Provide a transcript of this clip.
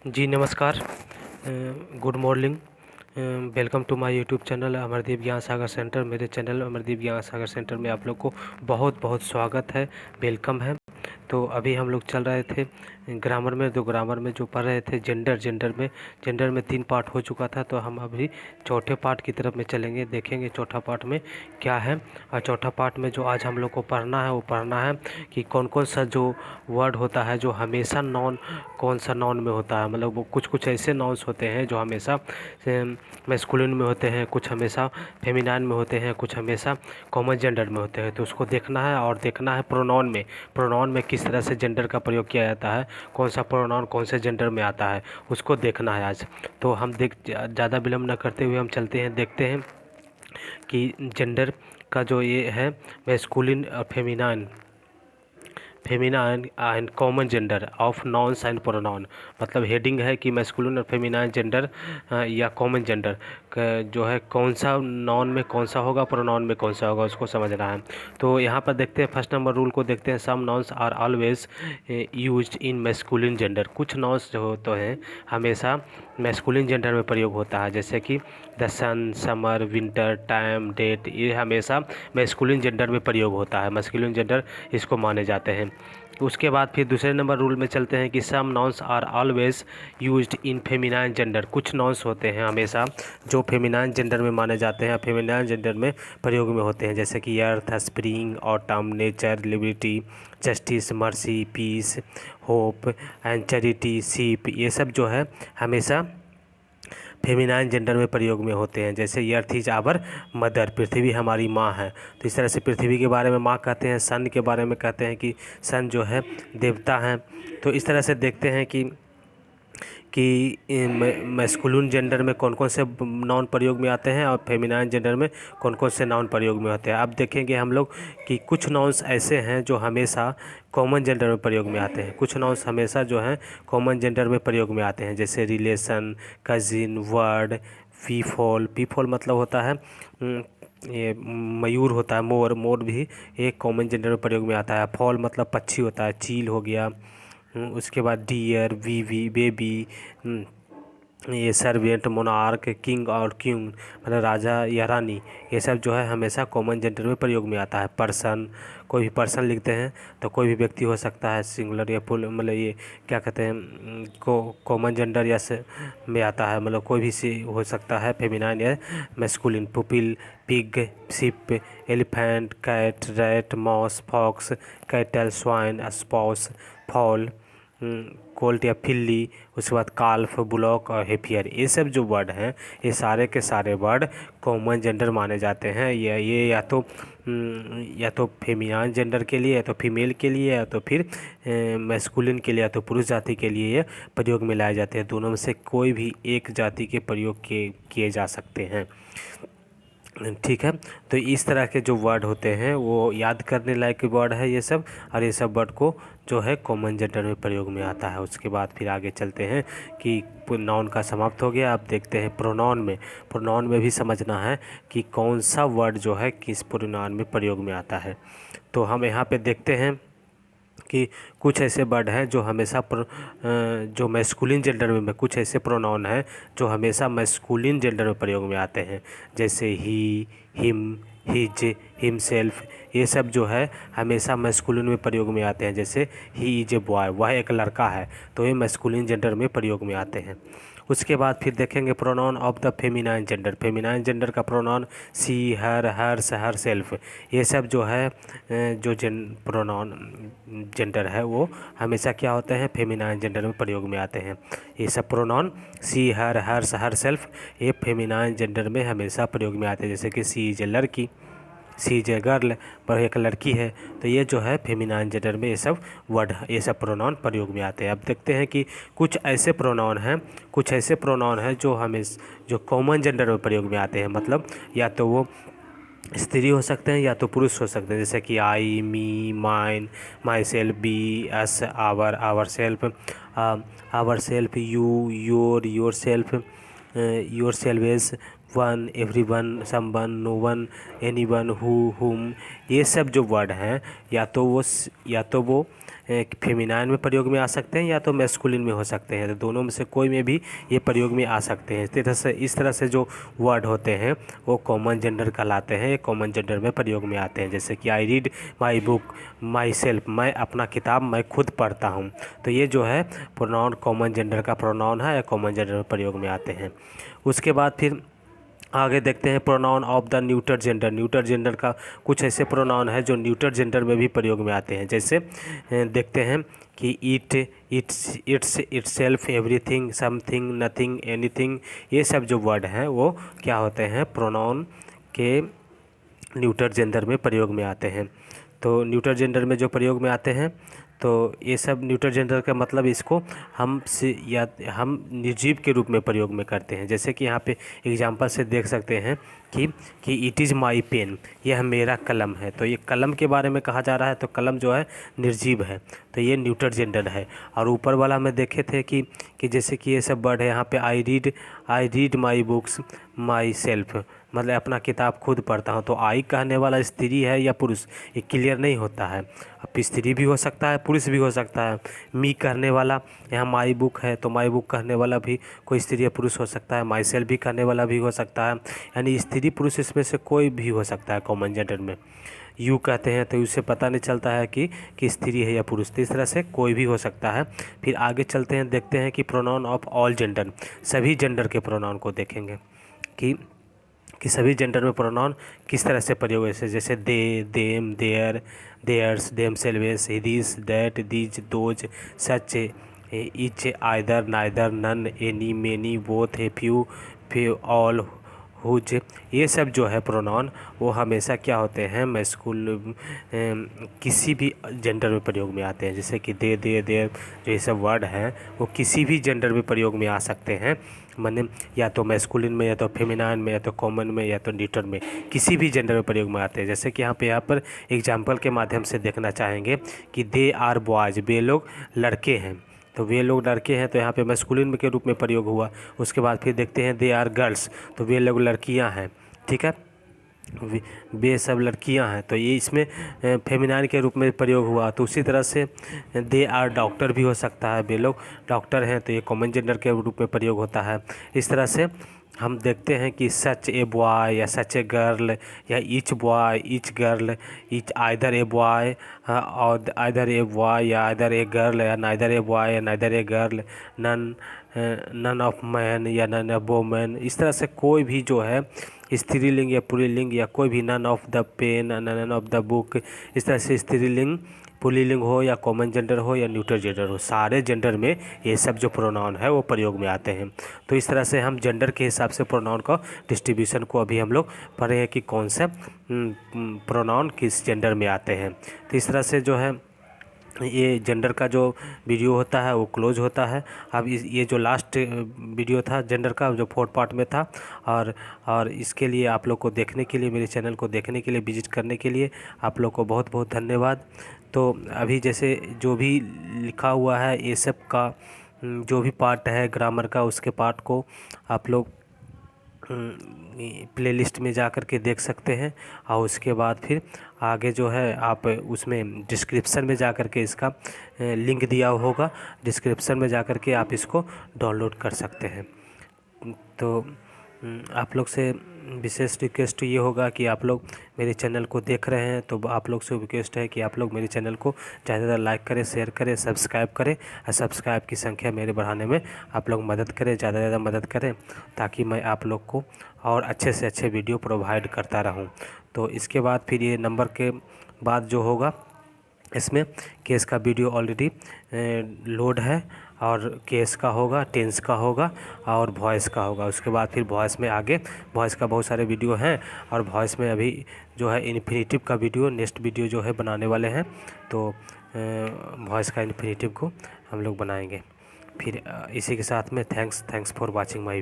जी नमस्कार। Good morning. Welcome to my YouTube channel Amardeep Gyan Sagar center. मेरे channel Amardeep Gyan Sagar centre में आप लोग को बहुत बहुत स्वागत है, वेलकम है। तो अभी हम लोग चल रहे थे ग्रामर में, ग्रामर में जो पढ़ रहे थे जेंडर में 3 पार्ट हो चुका था। तो हम अभी चौथे पार्ट की तरफ में चलेंगे, देखेंगे चौथा पार्ट में क्या है। और चौथा पार्ट में जो आज हम लोग को पढ़ना है वो पढ़ना है कि कौन कौन सा जो वर्ड होता है जो हमेशा नॉन, कौन सा नॉन में होता है। मतलब वो कुछ कुछ ऐसे नॉन्स होते हैं जो हमेशा मैस्कुलिन में होते हैं, कुछ हमेशा फेमिनाइन में होते हैं, कुछ हमेशा कॉमन जेंडर में होते हैं। तो उसको देखना है और देखना है प्रोनाउन में किस तरह से जेंडर का प्रयोग किया जाता है, कौन सा प्रोनाउन कौन से जेंडर में आता है, उसको देखना है आज। तो हम ज़्यादा विलम्ब न करते हुए हम चलते हैं, देखते हैं कि जेंडर का जो ये है मैस्कुलिन और feminine and common gender of nouns and pronoun. मतलब हेडिंग है कि मैस्कुलिन और फेमिनाइन जेंडर या कॉमन जेंडर जो है कौन सा नॉन में कौन सा होगा, प्रोनाउन में कौन सा होगा, उसको समझना है। तो यहाँ पर देखते हैं फर्स्ट नंबर रूल को देखते हैं। Some nouns are always used in masculine gender. कुछ नॉन्स जो होते हैं हमेशा मैस्कुलिन जेंडर में प्रयोग होता है, जैसे कि the sun, summer, winter, time, date, ये हमेशा मैस्कुलिन जेंडर में प्रयोग होता है, मैस्कुलिन जेंडर इसको माने जाते हैं। उसके बाद फिर दूसरे नंबर रूल में चलते हैं कि some nouns are always used in feminine gender. कुछ नाउन्स होते हैं हमेशा जो फेमिनाइन जेंडर में माने जाते हैं, फेमिनाइन जेंडर में प्रयोग में होते हैं, जैसे कि earth, spring, autumn, nature, liberty, justice, mercy, peace, hope and charity, sheep, ये सब जो है हमेशा फेमिनाइन जेंडर में प्रयोग में होते हैं। जैसे अर्थ इज आवर मदर, पृथ्वी हमारी माँ है। तो इस तरह से पृथ्वी के बारे में माँ कहते हैं। सन के बारे में कहते हैं कि सन जो है देवता हैं। तो इस तरह से देखते हैं कि मैस्कुलिन जेंडर में कौन कौन से नाउन प्रयोग में आते हैं और फेमिनाइन जेंडर में कौन कौन से नाउन प्रयोग में होते हैं। अब देखेंगे हम लोग कि कुछ नाउन्स ऐसे हैं जो हमेशा कॉमन जेंडर में प्रयोग में आते हैं। कुछ नाउन्स हमेशा जो हैं कॉमन जेंडर में प्रयोग में आते हैं, जैसे रिलेशन, कजिन, वर्ड, पीफॉल मतलब होता है ये मयूर होता है, मोर भी एक कॉमन जेंडर में प्रयोग में आता है। फॉल मतलब पक्षी होता है, चील हो गया। उसके बाद डियर, वीवी, बेबी, ये सर्वेंट, मोनार्क, किंग और क्यून मतलब राजा या रानी, ये सब जो है हमेशा कॉमन जेंडर में प्रयोग में आता है। पर्सन, कोई भी पर्सन लिखते हैं तो कोई भी व्यक्ति हो सकता है, सिंगुलर या पुल, मतलब ये क्या कहते हैं को कॉमन जेंडर या से में आता है, मतलब कोई भी सी हो सकता है, फेमिनाइन या masculine. Pupil, pig, ship, elephant, cat, rat, moss, fox, cattle, swine, spouse, fowl, colt या फिल्ली, उसके बाद काल्फ, बुलॉक और हेपियर, ये सब जो वर्ड हैं ये सारे के सारे वर्ड कॉमन जेंडर माने जाते हैं। ये या तो फेमिनाइन जेंडर के लिए, या तो फीमेल के लिए, या तो फिर मैस्कुलिन के लिए, या तो पुरुष जाति के लिए ये प्रयोग में लाए जाते हैं। दोनों में से कोई भी एक जाति के प्रयोग किए जा सकते हैं, ठीक है। तो इस तरह के जो वर्ड होते हैं वो याद करने लायक वर्ड है ये सब, और ये सब वर्ड को जो है कॉमन जेंडर में प्रयोग में आता है। उसके बाद फिर आगे चलते हैं कि नाउन का समाप्त हो गया। अब देखते हैं प्रोनाउन में भी समझना है कि कौन सा वर्ड जो है किस प्रोनाउन में प्रयोग में आता है। तो हम यहाँ पे देखते हैं कि कुछ ऐसे वर्ड हैं जो हमेशा जो मैस्कुलिन जेंडर में कुछ ऐसे प्रोनाउन हैं जो हमेशा मैस्कुलिन जेंडर में प्रयोग में आते हैं, जैसे ही, हिम, हिज, हिमसेल्फ, ये सब जो है हमेशा मैस्कुलिन में प्रयोग में आते हैं। जैसे ही इज ए बॉय, वह एक लड़का है, तो ये मैस्कुलिन जेंडर में प्रयोग में आते हैं। उसके बाद फिर देखेंगे pronoun of the feminine gender का प्रोनाउन सी, हर, हर्स, हर सेल्फ, ये सब जो है जो प्रोनाउन जेंडर है वो हमेशा क्या होते हैं, फेमिनाइन जेंडर में प्रयोग में आते हैं। ये सब प्रोनाउन सी, हर, हर्स, हर सेल्फ, ये फेमिनाइन जेंडर में हमेशा प्रयोग में आते हैं। जैसे कि सी इज ए लड़की, सी इज ए गर्ल, पर एक लड़की है, तो ये जो है फेमिनाइन जेंडर में ये सब वर्ड, ये सब प्रोनाउन प्रयोग में आते हैं। अब देखते हैं कि कुछ ऐसे प्रोनाउन हैं जो कॉमन जेंडर में प्रयोग में आते हैं। मतलब या तो वो स्त्री हो सकते हैं या तो पुरुष हो सकते हैं, जैसे कि I, me, mine, myself, we, us, ourself, you, yourself, yourselves, one, everyone, someone, no one, anyone, who, whom, ये सब जो वर्ड हैं या तो वो फेमिनाइन में प्रयोग में आ सकते हैं या तो मैस्कुलिन में हो सकते हैं। तो दोनों में से कोई में भी ये प्रयोग में आ सकते हैं। इस तरह से जो वर्ड होते हैं वो कॉमन जेंडर कहलाते हैं, ये कॉमन जेंडर में प्रयोग में आते हैं। जैसे कि I read my book, my self, मैं अपना किताब मैं खुद पढ़ता हूँ। तो ये जो है प्रोनाउन कॉमन जेंडर का प्रोनाउन है या कॉमन जेंडर में प्रयोग में आते हैं। उसके बाद फिर आगे देखते हैं pronoun of the neuter gender. Neuter gender का कुछ ऐसे प्रोनाउन है जो न्यूटर जेंडर में भी प्रयोग में आते हैं। जैसे देखते हैं कि it's itself, everything, something, nothing, anything, ये सब जो वर्ड हैं वो क्या होते हैं, प्रोनाउन के न्यूटर जेंडर में प्रयोग में आते हैं। तो न्यूटर जेंडर में जो प्रयोग में आते हैं तो ये सब न्यूटर जेंडर का मतलब इसको हम निर्जीव के रूप में प्रयोग में करते हैं। जैसे कि यहाँ पे एग्जांपल से देख सकते हैं कि इट इज़ माई पेन, यह मेरा कलम है। तो ये कलम के बारे में कहा जा रहा है, तो कलम जो है निर्जीव है, तो ये न्यूटर जेंडर है। और ऊपर वाला में देखे थे कि जैसे कि ये सब वर्ड है यहाँ पे I read my books my self, मतलब अपना किताब खुद पढ़ता हूँ। तो आई कहने वाला स्त्री है या पुरुष, ये क्लियर नहीं होता है। अब स्त्री भी हो सकता है, पुरुष भी हो सकता है। मी कहने वाला, यहाँ माई बुक है तो माई बुक कहने वाला भी कोई स्त्री या पुरुष हो सकता है। माई सेल्फ भी कहने वाला भी हो सकता है, यानी स्त्री पुरुष इसमें से कोई भी हो सकता है कॉमन जेंडर में। यू कहते हैं तो उससे पता नहीं चलता है कि स्त्री है या पुरुष, तो इस तरह से कोई भी हो सकता है। फिर आगे चलते हैं, देखते हैं कि प्रोनाउन ऑफ ऑल जेंडर, सभी जेंडर के प्रोनाउन को देखेंगे कि सभी जेंडर में प्रोनाउन किस तरह से प्रयोग है। जैसे they, them, their, theirs, themselves, this, that, these, those, such, each, either, neither, none, any, many, both, a few, all, whose, ये सब जो है प्रोनाउन वो हमेशा क्या होते हैं, मैस्कुल किसी भी जेंडर में प्रयोग में आते हैं। जैसे कि दे, देयर, जो ये सब वर्ड हैं वो किसी भी जेंडर में प्रयोग में आ सकते हैं। माने या तो मैस्कुलिन में, या तो फेमिनाइन में, या तो कॉमन में, या तो न्यूटर में, किसी भी जेंडर में प्रयोग में आते हैं। जैसे कि यहाँ पर एग्जाम्पल के माध्यम से देखना चाहेंगे कि दे आर बॉयज़, वे लोग लड़के हैं। तो वे लोग लड़के हैं तो यहाँ पे मैस्कुलिन के रूप में प्रयोग हुआ। उसके बाद फिर देखते हैं दे आर गर्ल्स, तो वे लोग लड़कियाँ हैं, ठीक है, वे सब लड़कियां हैं, तो ये इसमें फेमिनाइन के रूप में प्रयोग हुआ। तो उसी तरह से दे आर डॉक्टर भी हो सकता है, वे लोग डॉक्टर हैं, तो ये कॉमन जेंडर के रूप में प्रयोग होता है। इस तरह से हम देखते हैं कि सच ए बॉय या सच ए गर्ल या each boy, each girl, each either a boy और आइदर ए बॉय या आइदर ए गर्ल या नाइदर ए बॉय या neither a girl, none of man या नन ऑफ वोमेन। इस तरह से कोई भी जो है स्त्रीलिंग या पुल्लिंग या कोई भी none of the pen, none of the book, इस तरह से स्त्रीलिंग, पुल्लिंग हो या कॉमन जेंडर हो या न्यूटर जेंडर हो, सारे जेंडर में ये सब जो प्रोनाउन है वो प्रयोग में आते हैं। तो इस तरह से हम जेंडर के हिसाब से प्रोनाउन का डिस्ट्रीब्यूशन को अभी हम लोग पढ़े हैं कि कौन से प्रोनाउन किस जेंडर में आते हैं। तो इस तरह से जो है ये जेंडर का जो वीडियो होता है वो क्लोज होता है। अब ये जो लास्ट वीडियो था जेंडर का, जो 4th पार्ट में था, और इसके लिए आप लोग को देखने के लिए, मेरे चैनल को देखने के लिए, विजिट करने के लिए आप लोग को बहुत बहुत धन्यवाद। तो अभी जैसे जो भी लिखा हुआ है ये सब का जो भी पार्ट है ग्रामर का, उसके पार्ट को आप लोग प्लेलिस्ट में जा कर के देख सकते हैं। और उसके बाद फिर आगे जो है आप उसमें डिस्क्रिप्शन में जा कर के इसका लिंक दिया होगा, डिस्क्रिप्शन में जा कर के आप इसको डाउनलोड कर सकते हैं। तो आप लोग से विशेष रिक्वेस्ट ये होगा कि आप लोग मेरे चैनल को देख रहे हैं तो आप लोग से रिक्वेस्ट है कि आप लोग मेरे चैनल को ज़्यादा से ज़्यादा लाइक करें, शेयर करें, सब्सक्राइब करें। और सब्सक्राइब की संख्या मेरे बढ़ाने में आप लोग मदद करें, ज़्यादा से ज़्यादा मदद करें, ताकि मैं आप लोग को और अच्छे से अच्छे वीडियो प्रोवाइड करता रहूं। तो इसके बाद फिर ये नंबर के बाद जो होगा इसमें केस का वीडियो ऑलरेडी लोड है, और केस का होगा, टेंस का होगा और वॉइस का होगा। उसके बाद फिर वॉइस में आगे वॉइस का बहुत सारे वीडियो हैं, और वॉइस में अभी जो है इन्फिनेटिव का वीडियो नेक्स्ट वीडियो जो है बनाने वाले हैं। तो वॉइस का इन्फिनेटिव को हम लोग बनाएंगे। फिर इसी के साथ में थैंक्स फॉर वाचिंग माय